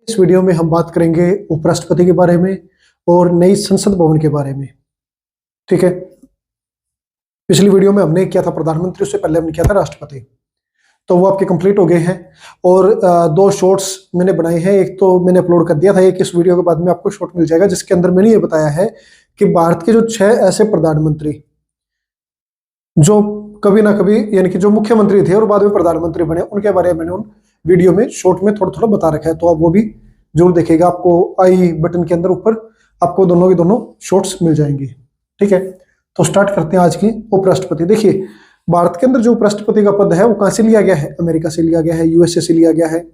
इस वीडियो में हम बात करेंगे उपराष्ट्रपति के बारे में और नई संसद भवन के बारे में। ठीक है, पिछली वीडियो में हमने किया था प्रधानमंत्री, उससे पहले हमने किया था राष्ट्रपति, तो वो आपके कंप्लीट हो गए हैं। और दो शॉर्ट्स मैंने बनाए हैं, एक तो मैंने अपलोड कर दिया था, एक इस वीडियो के बाद में आपको शॉर्ट मिल जाएगा, जिसके अंदर मैंने ये बताया है कि भारत के जो 6 ऐसे प्रधानमंत्री जो कभी ना कभी यानी कि जो मुख्यमंत्री थे और बाद में प्रधानमंत्री बने, उनके बारे में मैंने उन वीडियो में शॉर्ट में थोड़ा थोड़ा बता रखा है, तो आप वो भी जरूर देखिएगा। आपको आई बटन के अंदर ऊपर आपको दोनों की दोनों शॉर्ट्स मिल जाएंगे। ठीक है, तो स्टार्ट करते हैं आज की उपराष्ट्रपति। देखिए, भारत के अंदर जो उपराष्ट्रपति का पद है वो कहाँ से लिया गया है? अमेरिका से लिया गया है, यूएसए से लिया गया है।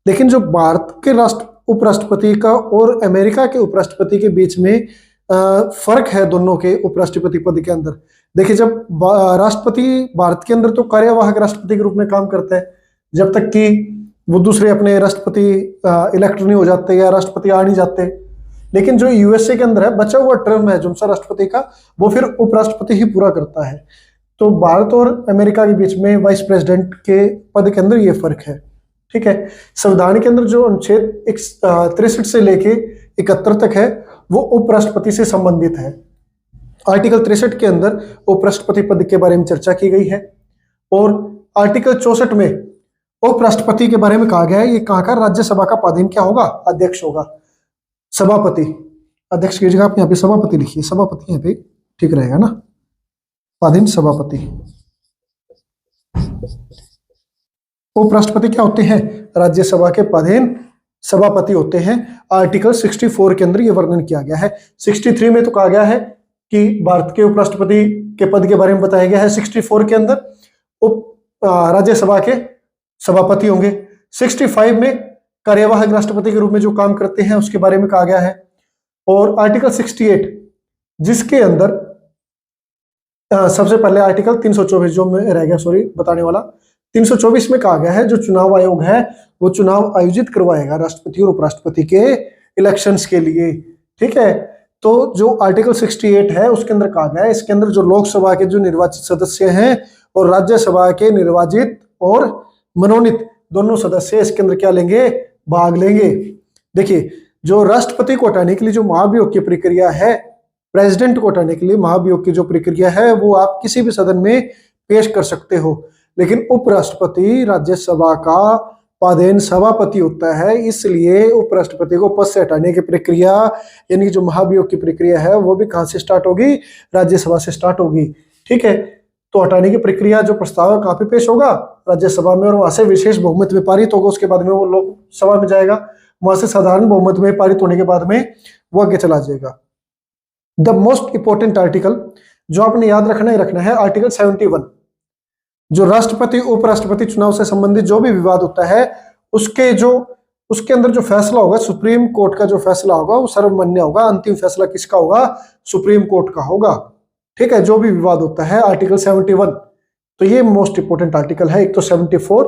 लेकिन जो भारत के उपराष्ट्रपति का और अमेरिका के उपराष्ट्रपति के बीच में फर्क है दोनों के उपराष्ट्रपति पद के अंदर। देखिए, जब राष्ट्रपति भारत के अंदर तो कार्यवाहक राष्ट्रपति के रूप में काम करता है, जब तक कि वो दूसरे अपने राष्ट्रपति इलेक्ट नहीं हो जाते या राष्ट्रपति आ नहीं जाते। लेकिन जो यूएसए के अंदर है, बचा हुआ टर्म है जो राष्ट्रपति का, वो फिर उपराष्ट्रपति ही पूरा करता है। तो भारत और अमेरिका के बीच में वाइस प्रेसिडेंट के पद के अंदर ये फर्क है। ठीक है, संविधान के अंदर जो अनुच्छेद 63 से लेके 71 तक है वो उपराष्ट्रपति से संबंधित है। आर्टिकल 63 के अंदर उपराष्ट्रपति पद के बारे में चर्चा की गई है और आर्टिकल 64 में उपराष्ट्रपति के बारे में कहा गया है, ये कहाँ का? राज्यसभा का पदेन क्या होगा? अध्यक्ष होगा। सभापति, अध्यक्ष की जगह आप यहाँ पे सभापति लिखिए, सभापति यहाँ पे ठीक रहेगा ना, पदेन सभापति। उपराष्ट्रपति क्या होते हैं? राज्यसभा के पदेन सभापति होते हैं। आर्टिकल 64 के अंदर ये वर्णन किया गया है। 63 में तो कहा गया है कि भारत के उपराष्ट्रपति के पद के बारे में बताया गया है। 64 के अंदर राज्यसभा के सभापति होंगे। 65 में कार्यवाहक राष्ट्रपति के रूप में जो काम करते हैं उसके बारे में कहा गया है। और आर्टिकल 68 जिसके अंदर सबसे पहले आर्टिकल 324 जो में रह गया, सॉरी बताने वाला, 324 में कहा गया है जो चुनाव आयोग है वो चुनाव आयोजित करवाएगा राष्ट्रपति और उपराष्ट्रपति के इलेक्शंस के लिए। ठीक है, तो जो आर्टिकल 68 है उसके अंदर कहा गया है, इसके अंदर जो लोकसभा के जो निर्वाचित सदस्य हैं और राज्यसभा के निर्वाचित और मनोनीत दोनों सदस्य इसके अंदर क्या लेंगे? भाग लेंगे। देखिए, जो राष्ट्रपति को हटाने के लिए जो महाभियोग की प्रक्रिया है, प्रेसिडेंट को हटाने के लिए महाभियोग की जो प्रक्रिया है वो आप किसी भी सदन में पेश कर सकते हो। लेकिन उपराष्ट्रपति राज्यसभा का पदेन सभापति होता है, इसलिए उपराष्ट्रपति को पद से हटाने की प्रक्रिया यानी कि जो महाभियोग की प्रक्रिया है वो भी कहां से स्टार्ट होगी? राज्यसभा से स्टार्ट होगी। ठीक है, तो हटाने की प्रक्रिया जो प्रस्ताव है कहां पे पेश होगा? राज्यसभा में, और वहां से विशेष बहुमत में पारित होगा, उसके बाद में वो लोकसभा में जाएगा, वहां से साधारण बहुमत में पारित होने के बाद में वो आगे चला जाएगा। द मोस्ट इंपॉर्टेंट आर्टिकल जो आपने याद रखना ही रखना है, आर्टिकल 71, जो राष्ट्रपति उपराष्ट्रपति चुनाव से संबंधित जो भी विवाद होता है उसके अंदर जो फैसला होगा, सुप्रीम कोर्ट का जो फैसला होगा वो सर्वमान्य होगा। अंतिम फैसला किसका होगा? सुप्रीम कोर्ट का होगा। ठीक है, जो भी विवाद होता है, आर्टिकल 71, तो ये मोस्ट इंपोर्टेंट आर्टिकल है। एक तो 74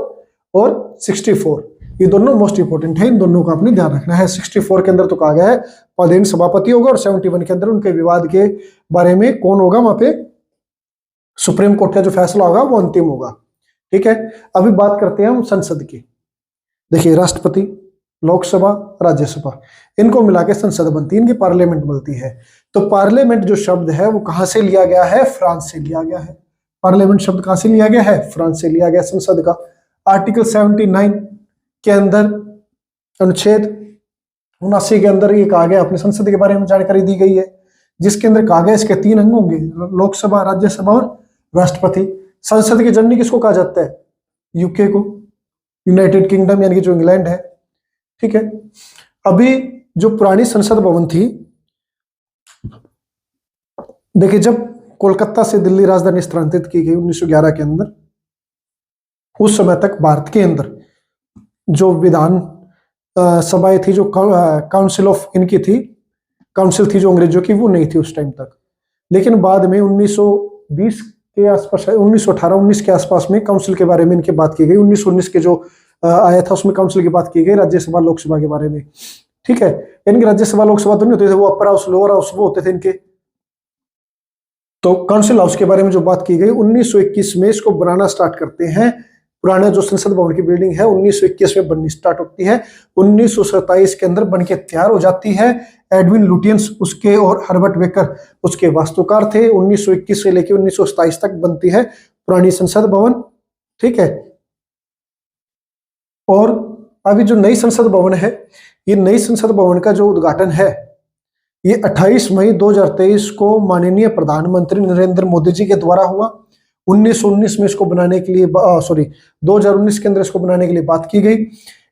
और 64, ये दोनों मोस्ट इंपोर्टेंट है, इन दोनों का आपने ध्यान रखना है। 64 के अंदर तो कहा गया है पदेन सभापति होगा और 71 के अंदर उनके विवाद के बारे में कौन होगा? वहां पे सुप्रीम कोर्ट का जो फैसला होगा वो अंतिम होगा। ठीक है, अभी बात करते हैं हम संसद की। देखिए, राष्ट्रपति, लोकसभा, राज्यसभा, इनको मिला के संसद बनती है, इनकी पार्लियामेंट बनती है। तो पार्लियामेंट जो शब्द है वो कहां से लिया गया है? फ्रांस से लिया गया है। पार्लियामेंट शब्द कहां से लिया गया है? फ्रांस से लिया गया संसद का। आर्टिकल 79 के अंदर अनुच्छेद 79 के अंदर ये कहा गया, अपने संसद के बारे में जानकारी दी गई है, जिसके अंदर कहा गया इसके 3 अंग होंगे, लोकसभा, राज्यसभा और राष्ट्रपति। संसद की जननी किसको कहा जाता है? यूके को, यूनाइटेड किंगडम यानी कि जो इंग्लैंड है। ठीक है, अभी जो पुरानी संसद भवन थी, देखिए, जब कोलकाता से दिल्ली राजधानी स्थानांतरित की गई 1911 के अंदर, उस समय तक भारत के अंदर जो विधान सभाएं थी, जो काउंसिल ऑफ इनकी थी, काउंसिल थी जो अंग्रेजों की, वो नहीं थी उस टाइम तक। लेकिन बाद में 1920 के आसपास, 1918-19 के आसपास में काउंसिल के बारे में इनकी बात की गई। 1919 के जो आया था उसमें काउंसिल की बात की गई, राज्यसभा लोकसभा के बारे में। ठीक है, इनकी राज्यसभा लोकसभा तो नहीं होते थे, वो अपर हाउस लोअर हाउस वो होते थे इनके। तो काउंसिल हाउस के बारे में जो बात की गई 1921 में इसको बनाना स्टार्ट करते हैं पुराना जो संसद भवन की बिल्डिंग है 1921 में बननी स्टार्ट होती है, 1927 के अंदर बनके तैयार हो जाती है। एडविन लुटियंस उसके और हर्बर्ट बेकर उसके वास्तुकार थे। 1921 से लेकर 1927 तक बनती है पुरानी संसद भवन, ठीक है। और अभी जो नई संसद भवन है, ये नई संसद भवन का जो उद्घाटन है ये 28 मई 2023 को माननीय प्रधानमंत्री नरेंद्र मोदी जी के द्वारा हुआ। 1919 में इसको बनाने के लिए 2019 के अंदर इसको बनाने के लिए बात की गई।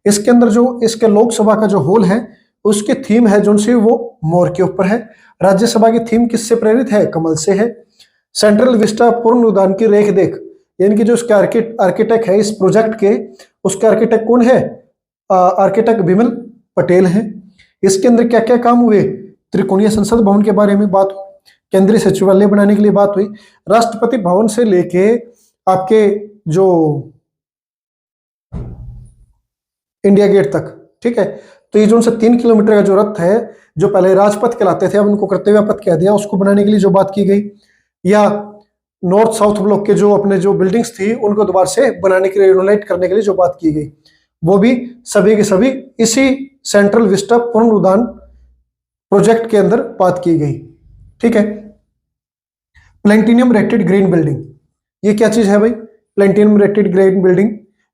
इसके अंदर जो इसके लोकसभा का जो हॉल है उसकी थीम है जो सी वो मोर के ऊपर है। राज्यसभा की थीम किससे प्रेरित है? कमल से है। सेंट्रल विस्टा पूर्ण उद्यान की रेख देख, यानी कि जो इसके आर्किटेक्ट है इस प्रोजेक्ट के, उसके आर्किटेक्ट कौन है? आर्किटेक्ट बिमल पटेल है। इसके अंदर क्या क्या काम हुए? त्रिकोणीय संसद भवन के बारे में बात, केंद्रीय सचिवालय बनाने के लिए बात हुई, राष्ट्रपति भवन से लेके आपके जो इंडिया गेट तक, ठीक है। तो ये जो उनसे 3 किलोमीटर का जो रथ है, जो पहले राजपथ कहलाते थे अब उनको कर्तव्य पथ कह दिया, उसको बनाने के लिए जो बात की गई, या नॉर्थ साउथ ब्लॉक के जो अपने जो बिल्डिंग्स थी उनको दोबारा से बनाने के लिए, रिनोवेट करने के लिए जो बात की गई, वो भी सभी के सभी इसी सेंट्रल विस्टा पूर्ण उद्यान प्रोजेक्ट के अंदर बात की गई, ठीक है। प्लेटिनियम रेटेड ग्रीन बिल्डिंग, ये क्या चीज है भाई? प्लेटिनियम रेटेड ग्रीन बिल्डिंग,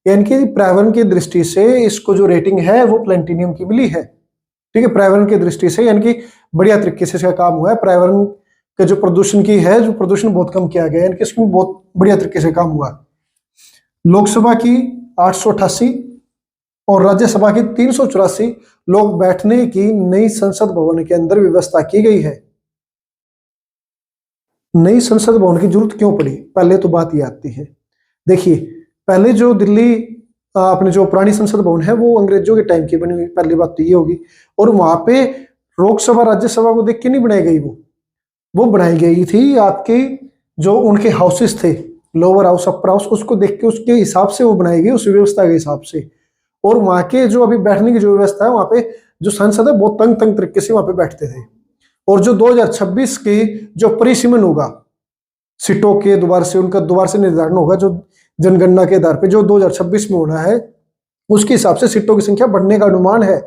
यानी कि पर्यावरण की दृष्टि से इसको जो रेटिंग है वो प्लेटिनियम की मिली है, ठीक है। पर्यावरण की दृष्टि से यानी कि बढ़िया तरीके से इसका काम हुआ है। पर्यावरण के जो प्रदूषण की है, जो प्रदूषण बहुत कम किया गया है, यानी कि इसमें बहुत बढ़िया तरीके से काम हुआ। लोकसभा की 888 और राज्यसभा की 384 लोग बैठने की नई संसद भवन के अंदर व्यवस्था की गई है। नई संसद भवन की जरूरत क्यों पड़ी? पहले तो बात ये आती है, देखिए पहले जो दिल्ली अपने जो पुरानी संसद भवन है वो अंग्रेजों के टाइम की बनी हुई, पहली बात तो ये होगी। और वहां पे लोकसभा राज्यसभा को देख के नहीं बनाई गई, वो बनाई गई थी आपके जो उनके हाउसेस थे, लोअर हाउस अपर हाउस, उसको देख के उसके हिसाब से वो बनाई गई, उस व्यवस्था के हिसाब से। और वहां के जो अभी बैठने की जो व्यवस्था है, वहां पे जो सांसद है बहुत तंग तंग तरीके से वहां पे बैठते थे। और जो 2026 की जो परिसीमन होगा सीटों के दोबारा से, उनका दोबारा से निर्धारण होगा जो जनगणना के आधार पे जो 2026 में होना है, उसके हिसाब से सीटों की संख्या बढ़ने का अनुमान है।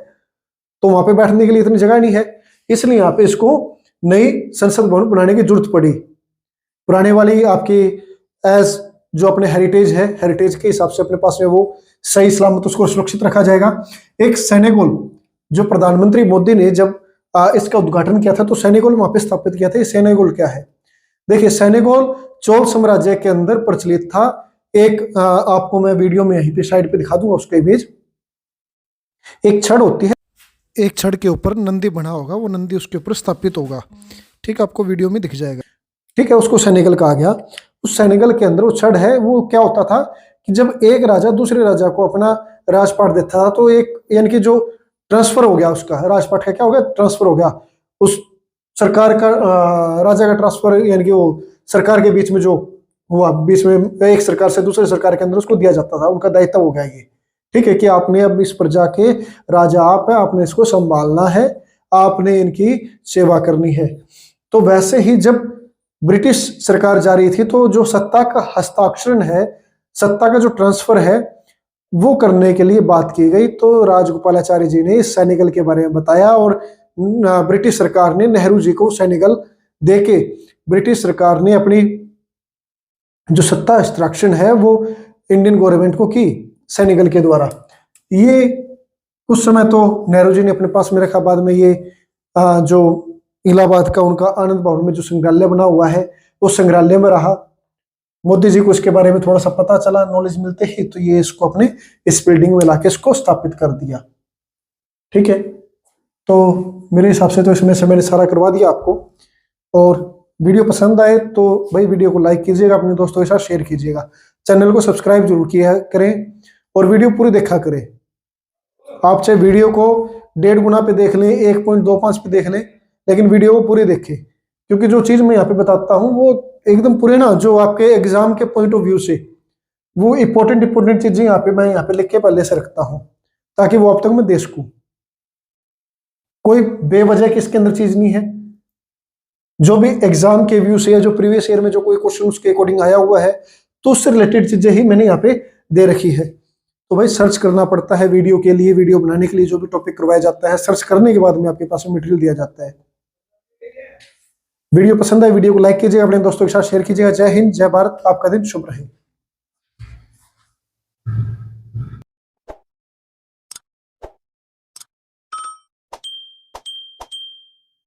तो वहां पे बैठने के लिए इतनी जगह नहीं है, इसलिए यहाँ पे इसको नई संसद भवन बनाने की जरूरत पड़ी। पुराने वाली आपकी एज जो अपने हेरिटेज है, हेरिटेज के हिसाब से अपने पास में वो सही सलामत उसको सुरक्षित रखा जाएगा। एक सैनिक जो प्रधानमंत्री मोदी ने जब इसका उद्घाटन किया था तो सैनिक वहां पे स्थापित किया था। ये सैनिक क्या है? देखिए सैनिक चोल साम्राज्य के अंदर प्रचलित था। एक आपको मैं वीडियो में यहीं पे साइड पे दिखा दूंगा उसका इमेज। एक छड़ होती है, एक छड़ के ऊपर नंदी बना होगा, वो नंदी उसके ऊपर स्थापित होगा, ठीक, आपको वीडियो में दिख जाएगा, ठीक है। उसको सैनिकल कहा गया। उस सैनिकल के अंदर वो छड़ है, वो क्या होता था कि जब एक राजा दूसरे राजा को अपना राजपाट देता था तो एक यानी कि जो ट्रांसफर हो गया, उसका राजपाट का क्या हो गया? ट्रांसफर हो गया। उस सरकार का राजा का ट्रांसफर, यानी कि वो सरकार के बीच में जो हुआ, बीच में एक सरकार से दूसरे सरकार के अंदर उसको दिया जाता था, उनका दायित्व हो गया ये, ठीक है, कि आपने अब इस प्रजा के राजा आप है, आपने इसको संभालना है, आपने इनकी सेवा करनी है। तो वैसे ही जब ब्रिटिश सरकार जा रही थी तो जो सत्ता का हस्ताक्षरण है, सत्ता का जो ट्रांसफर है, वो करने के लिए बात की गई। तो राजगोपालाचारी जी ने इस सैनिकल के बारे में बताया और ब्रिटिश सरकार ने नेहरू जी को सैनिकल देके ब्रिटिश सरकार ने अपनी जो सत्ता हस्ताक्षरण है वो इंडियन गवर्नमेंट को की सैनिकल के द्वारा। ये कुछ समय तो नेहरू जी ने अपने पास में रखा, बाद में ये जो इलाहाबाद का उनका आनंद भवन में जो संग्रहालय बना हुआ है वो संग्रहालय में रहा। मोदी जी को इसके बारे में थोड़ा सा पता चला, नॉलेज मिलते ही, तो ये इसको अपने इस बिल्डिंग में लाके इसको स्थापित कर दिया, ठीक है। तो मेरे हिसाब से तो इसमें से मैंने सारा करवा दिया आपको। और वीडियो पसंद आए तो भाई वीडियो को लाइक कीजिएगा, अपने दोस्तों के साथ शेयर कीजिएगा, चैनल को सब्सक्राइब जरूर किया करें और वीडियो पूरी देखा करें। आप चाहे वीडियो को 1.5 गुना पे देख लें, 1.25 पे देख लें, लेकिन वीडियो को पूरी देखें, क्योंकि जो चीज मैं यहाँ पे बताता हूँ वो एकदम पूरे ना, जो आपके एग्जाम के पॉइंट ऑफ व्यू से वो इंपॉर्टेंट चीजें यहाँ पे मैं यहाँ पे लिख के पहले से रखता हूँ, ताकि वो अब तक मैं दे सकूं। कोई बेवजह की इसके अंदर चीज नहीं है। जो भी एग्जाम के व्यू से या जो प्रीवियस ईयर में जो कोई क्वेश्चन उसके अकॉर्डिंग आया हुआ है तो उससे रिलेटेड चीजें ही मैंने यहाँ पे दे रखी है। तो भाई सर्च करना पड़ता है वीडियो के लिए, वीडियो बनाने के लिए जो भी टॉपिक करवाया जाता है, सर्च करने के बाद में आपके पास मटेरियल दिया जाता है। वीडियो पसंद है, वीडियो को लाइक कीजिएगा, अपने दोस्तों के साथ शेयर कीजिएगा। जय हिंद, जय भारत, आपका दिन शुभ रहे।